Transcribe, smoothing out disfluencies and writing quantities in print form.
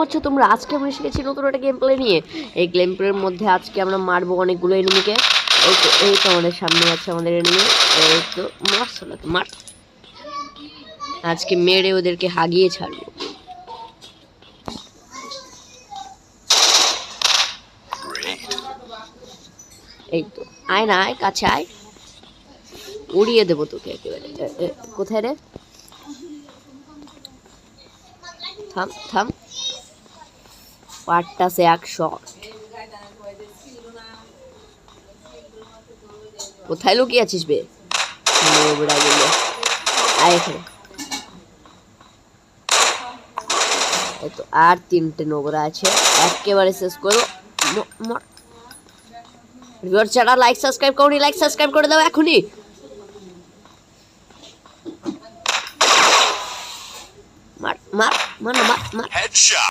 হচ্ছে তোমরা আজকে আমরা শিখেছি নতুন একটা গেম প্লে নিয়ে। এই গেম প্লের মধ্যে আজকে আমরা মারবো অনেকগুলো এনিমিকে। এই তো আমাদের সামনে আছে আমাদের এনিমি। এই তো মারছো না, মার। আজকে মেরে ওদেরকে হাগিয়ে ছাড়বো। এই তো আয় না, আয় কাছে আয়, উড়িয়ে দেবো তোকে একেবারে। কোথায় রে? থাম থাম, পাট্টাসে এক শট। কোথায় লুকিয়ে আছিস বে? নোবরা গেলে আয় এখানে। এই তো আর তিনটে নোবরা আছে, একেবারে শেষ করো। যারা লাইক সাবস্ক্রাইব করনি, লাইক সাবস্ক্রাইব করে দাও এখনই। মার মার মার মার মার।